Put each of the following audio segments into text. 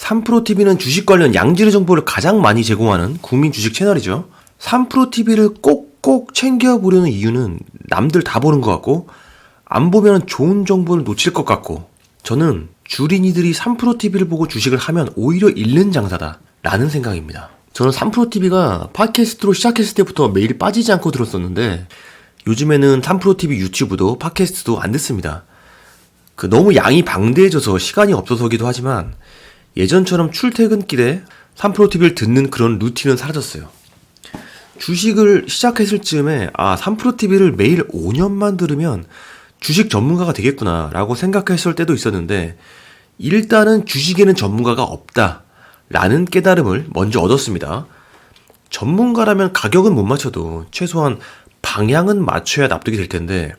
삼프로TV는 주식 관련 양질의 정보를 가장 많이 제공하는 국민 주식 채널이죠. 삼프로TV를 꼭꼭 챙겨보려는 이유는 남들 다 보는 것 같고 안 보면 좋은 정보를 놓칠 것 같고 저는 주린이들이 삼프로TV를 보고 주식을 하면 오히려 잃는 장사다 라는 생각입니다. 저는 삼프로TV가 팟캐스트로 시작했을 때부터 매일 빠지지 않고 들었었는데 요즘에는 삼프로TV 유튜브도 팟캐스트도 안 듣습니다. 너무 양이 방대해져서 시간이 없어서기도 하지만 예전처럼 출퇴근길에 삼프로TV를 듣는 그런 루틴은 사라졌어요. 주식을 시작했을 즈음에 삼프로TV를 매일 5년만 들으면 주식 전문가가 되겠구나 라고 생각했을 때도 있었는데 일단은 주식에는 전문가가 없다 라는 깨달음을 먼저 얻었습니다. 전문가라면 가격은 못 맞춰도 최소한 방향은 맞춰야 납득이 될 텐데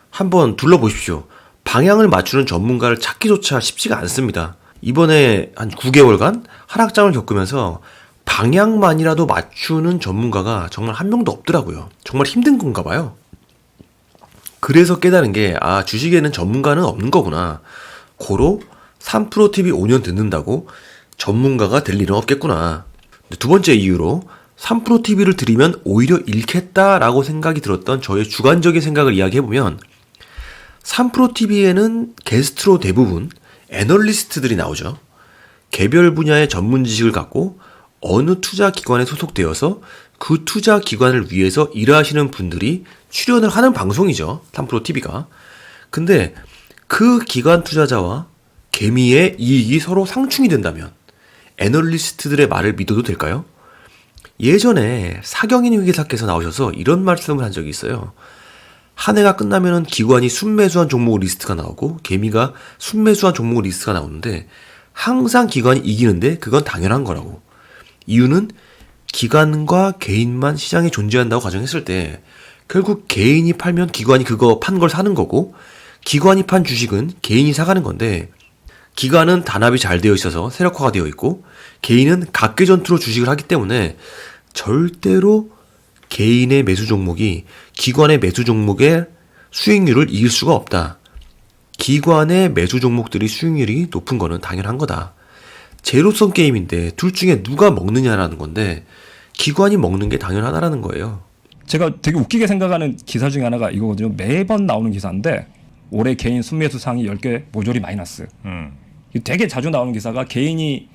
한번 둘러보십시오. 방향을 맞추는 전문가를 찾기조차 쉽지가 않습니다. 이번에 한 9개월간 하락장을 겪으면서 방향만이라도 맞추는 전문가가 정말 한 명도 없더라고요. 정말 힘든 건가 봐요. 그래서 깨달은 게 주식에는 전문가는 없는 거구나. 고로 삼프로TV 5년 듣는다고 전문가가 될 일은 없겠구나. 두 번째 이유로 삼프로TV를 들으면 오히려 잃겠다라고 생각이 들었던 저의 주관적인 생각을 이야기해보면 삼프로TV에는 게스트로 대부분 애널리스트들이 나오죠. 개별 분야의 전문 지식을 갖고 어느 투자 기관에 소속되어서 그 투자 기관을 위해서 일하시는 분들이 출연을 하는 방송이죠. 삼프로TV가. 근데 그 기관 투자자와 개미의 이익이 서로 상충이 된다면 애널리스트들의 말을 믿어도 될까요? 예전에 사경인 회계사께서 나오셔서 이런 말씀을 한 적이 있어요. 한 해가 끝나면은 기관이 순매수한 종목 리스트가 나오고 개미가 순매수한 종목 리스트가 나오는데 항상 기관이 이기는데 그건 당연한 거라고. 이유는 기관과 개인만 시장에 존재한다고 가정했을 때 결국 개인이 팔면 기관이 그거 판 걸 사는 거고 기관이 판 주식은 개인이 사가는 건데 기관은 단합이 잘 되어 있어서 세력화가 되어 있고 개인은 각계전투로 주식을 하기 때문에 절대로 개인의 매수 종목이 기관의 매수 종목의 수익률을 이길 수가 없다. 기관의 매수 종목들이 수익률이 높은 거는 당연한 거다. 제로섬 게임인데 둘 중에 누가 먹느냐라는 건데 기관이 먹는 게 당연하다라는 거예요. 제가 되게 웃기게 생각하는 기사 중에 하나가 이거거든요. 매번 나오는 기사인데 올해 개인 순매수 상위 10개 모조리 마이너스. 되게 자주 나오는 기사가 개인이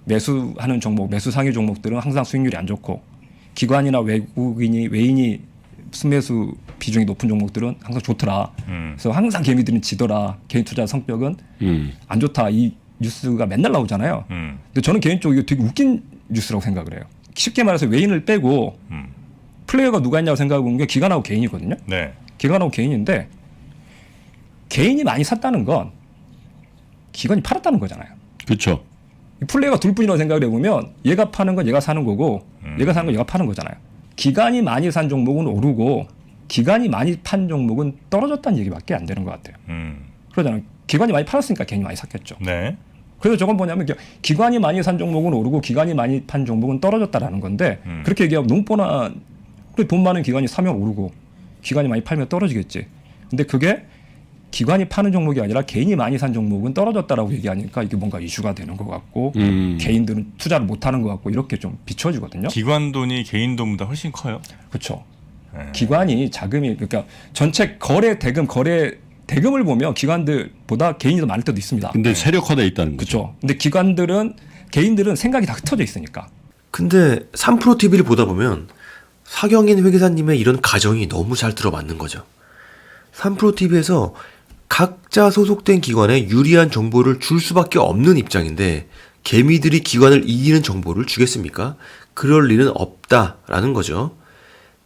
매수하는 종목, 매수 상위 종목들은 항상 수익률이 안 좋고 기관이나 외인이 순매수 비중이 높은 종목들은 항상 좋더라. 그래서 항상 개미들은 지더라. 개인 투자 성격은 안 좋다. 이 뉴스가 맨날 나오잖아요. 근데 저는 개인적으로 이거 되게 웃긴 뉴스라고 생각을 해요. 쉽게 말해서 외인을 빼고 플레이어가 누가 있냐고 생각해보는 게 기관하고 개인이거든요. 네. 기관하고 개인인데 개인이 많이 샀다는 건 기관이 팔았다는 거잖아요. 그렇죠. 플레이어가 둘 뿐이라고 생각을 해보면 얘가 파는 건 얘가 사는 거고 얘가 사는 건 얘가 파는 거잖아요. 기관이 많이 산 종목은 오르고 기관이 많이 판 종목은 떨어졌다는 얘기밖에 안 되는 것 같아요. 그러잖아요. 기관이 많이 팔았으니까 개인이 많이 샀겠죠. 네. 그래서 저건 뭐냐면 기관이 많이 산 종목은 오르고 기관이 많이 판 종목은 떨어졌다라는 건데 그렇게 얘기하면 너무 뻔한. 돈 많은 기관이 사면 오르고 기관이 많이 팔면 떨어지겠지. 근데 그게 기관이 파는 종목이 아니라 개인이 많이 산 종목은 떨어졌다라고 얘기하니까 이게 뭔가 이슈가 되는 것 같고 개인들은 투자를 못하는 것 같고 이렇게 좀 비춰지거든요. 기관 돈이 개인 돈보다 훨씬 커요. 그렇죠. 기관이 자금이 그러니까 전체 거래 대금을 보면 기관들보다 개인이 더 많을 때도 있습니다. 근데 세력화되어 있다는 거죠. 그렇죠. 근데 개인들은 생각이 다 흩어져 있으니까. 근데 삼프로TV를 보다 보면 사경인 회계사님의 이런 가정이 너무 잘 들어맞는 거죠. 삼프로TV에서 각자 소속된 기관에 유리한 정보를 줄 수밖에 없는 입장인데 개미들이 기관을 이기는 정보를 주겠습니까? 그럴 리는 없다라는 거죠.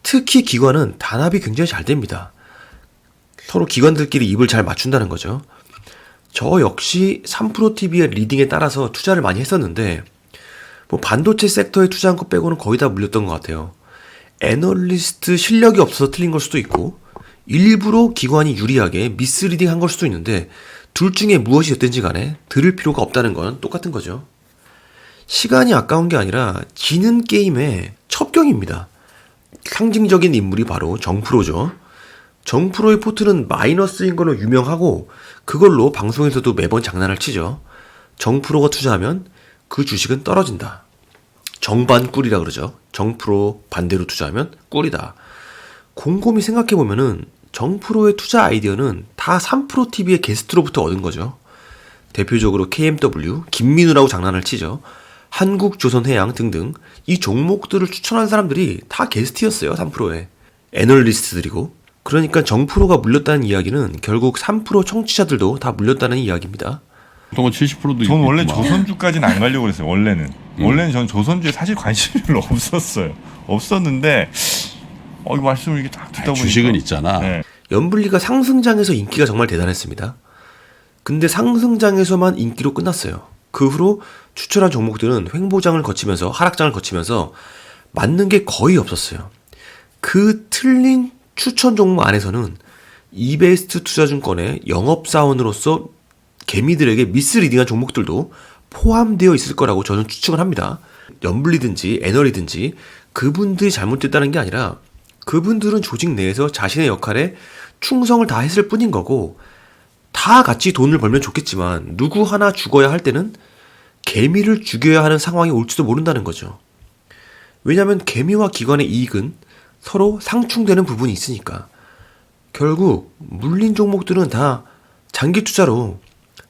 특히 기관은 단합이 굉장히 잘 됩니다. 서로 기관들끼리 입을 잘 맞춘다는 거죠. 저 역시 삼프로TV의 리딩에 따라서 투자를 많이 했었는데 반도체 섹터에 투자한 것 빼고는 거의 다 물렸던 것 같아요. 애널리스트 실력이 없어서 틀린 걸 수도 있고 일부러 기관이 유리하게 미스리딩 한 걸 수도 있는데 둘 중에 무엇이 됐든지 간에 들을 필요가 없다는 건 똑같은 거죠. 시간이 아까운 게 아니라 지는 게임의 첩경입니다. 상징적인 인물이 바로 정프로죠. 정프로의 포트는 마이너스인 걸로 유명하고 그걸로 방송에서도 매번 장난을 치죠. 정프로가 투자하면 그 주식은 떨어진다. 정반 꿀이라 그러죠. 정프로 반대로 투자하면 꿀이다. 곰곰이 생각해보면은 정프로의 투자 아이디어는 다 3프로TV의 게스트로부터 얻은 거죠. 대표적으로 KMW, 김민우라고 장난을 치죠. 한국조선해양 등등 이 종목들을 추천한 사람들이 다 게스트였어요. 3프로에. 애널리스트들이고. 그러니까 정프로가 물렸다는 이야기는 결국 3프로 청취자들도 다 물렸다는 이야기입니다. 보통은 70%도 전 원래 조선주까지는 안 가려고 그랬어요. 원래는 전 조선주에 사실 관심이 별로 없었는데 이 말씀을 이렇게 딱 듣다 보니까 주식은 있잖아. 네. 연불리가 상승장에서 인기가 정말 대단했습니다. 근데 상승장에서만 인기로 끝났어요. 그 후로 추천한 종목들은 횡보장을 거치면서 하락장을 거치면서 맞는 게 거의 없었어요. 그 틀린 추천 종목 안에서는 이베스트 투자증권의 영업사원으로서 개미들에게 미스리딩한 종목들도 포함되어 있을 거라고 저는 추측을 합니다. 연불리든지 애널이든지 그분들이 잘못됐다는 게 아니라 그분들은 조직 내에서 자신의 역할에 충성을 다했을 뿐인 거고 다 같이 돈을 벌면 좋겠지만 누구 하나 죽어야 할 때는 개미를 죽여야 하는 상황이 올지도 모른다는 거죠. 왜냐하면 개미와 기관의 이익은 서로 상충되는 부분이 있으니까. 결국 물린 종목들은 다 장기 투자로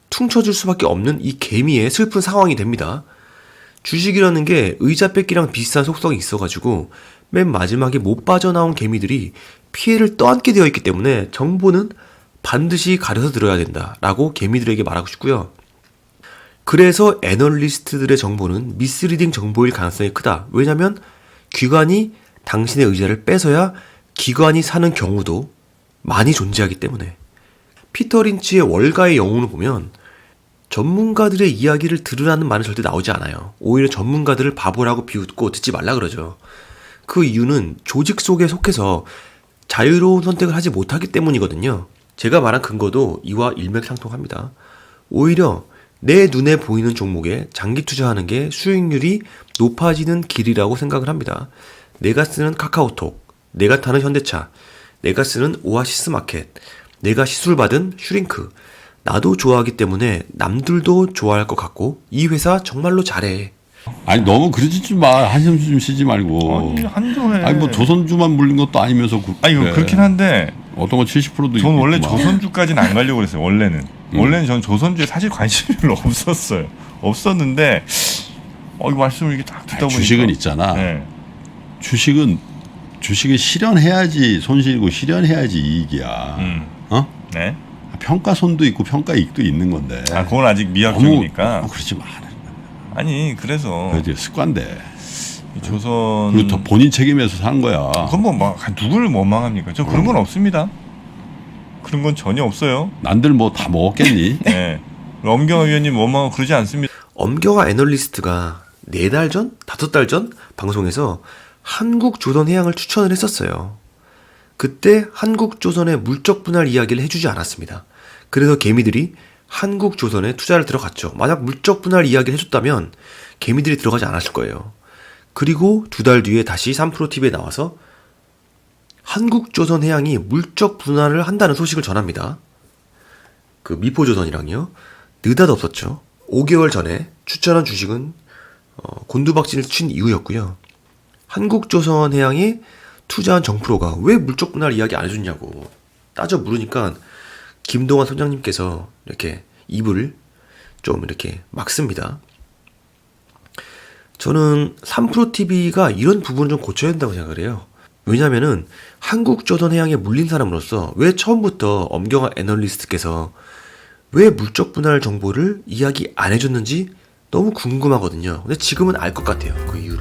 퉁쳐줄 수밖에 없는 이 개미의 슬픈 상황이 됩니다. 주식이라는 게 의자 뺏기랑 비슷한 속성이 있어가지고 맨 마지막에 못 빠져나온 개미들이 피해를 떠안게 되어 있기 때문에 정보는 반드시 가려서 들어야 된다라고 개미들에게 말하고 싶고요. 그래서 애널리스트들의 정보는 미스리딩 정보일 가능성이 크다. 왜냐하면 기관이 당신의 의자를 뺏어야 기관이 사는 경우도 많이 존재하기 때문에. 피터 린치의 월가의 영웅을 보면 전문가들의 이야기를 들으라는 말은 절대 나오지 않아요. 오히려 전문가들을 바보라고 비웃고 듣지 말라 그러죠. 그 이유는 조직 속에 속해서 자유로운 선택을 하지 못하기 때문이거든요. 제가 말한 근거도 이와 일맥상통합니다. 오히려 내 눈에 보이는 종목에 장기 투자하는 게 수익률이 높아지는 길이라고 생각을 합니다. 내가 쓰는 카카오톡, 내가 타는 현대차, 내가 쓰는 오아시스 마켓, 내가 시술받은 슈링크, 나도 좋아하기 때문에 남들도 좋아할 것 같고 이 회사 정말로 잘해. 아니 너무 그러지 좀 마. 한숨 좀 쉬지 말고. 아니 한조해. 아니 뭐 조선주만 물린 것도 아니면서. 아니 그래. 그렇긴 한데 어떤 건 70%도 전 원래 있구만. 조선주까지는 안 가려고 그랬어요. 원래는 전 조선주에 사실 관심이 별로 없었는데 이 말씀을 이렇게 딱 듣다 보니까 주식은 있잖아. 네. 주식은 실현해야지 손실이고 실현해야지 이익이야. 어? 네. 평가손도 있고 평가이익도 있는 건데. 그건 아직 미학적이니까. 그렇지 마. 아니 그래서 그렇지 습관돼. 이 조선 그리고 더 본인 책임에서 사는 거야. 그건 뭐 누구를 원망합니까? 저 그런 건 없습니다. 그런 건 전혀 없어요. 남들 뭐 다 먹었겠니? 네. 엄경화 위원님 원망은 그러지 않습니다. 엄경화 애널리스트가 4달 전? 5달 전? 방송에서 한국조선해양을 추천을 했었어요. 그때 한국조선의 물적 분할 이야기를 해주지 않았습니다. 그래서 개미들이 한국조선에 투자를 들어갔죠. 만약 물적 분할 이야기를 해줬다면 개미들이 들어가지 않았을 거예요. 그리고 2달 뒤에 다시 3프로TV에 나와서 한국조선해양이 물적 분할을 한다는 소식을 전합니다. 그 미포조선이랑요. 느닷없었죠. 5개월 전에 추천한 주식은 곤두박질을 친 이유였고요. 한국조선해양이 투자한 정프로가 왜 물적 분할 이야기 안 해줬냐고 따져 물으니까 김동완 소장님께서 이렇게 입을 좀 이렇게 막습니다. 저는 3프로TV가 이런 부분을 좀 고쳐야 된다고 생각을 해요. 왜냐면은 한국조선해양에 물린 사람으로서 왜 처음부터 엄경화 애널리스트께서 왜 물적 분할 정보를 이야기 안 해줬는지 너무 궁금하거든요. 근데 지금은 알 것 같아요. 그 이유를.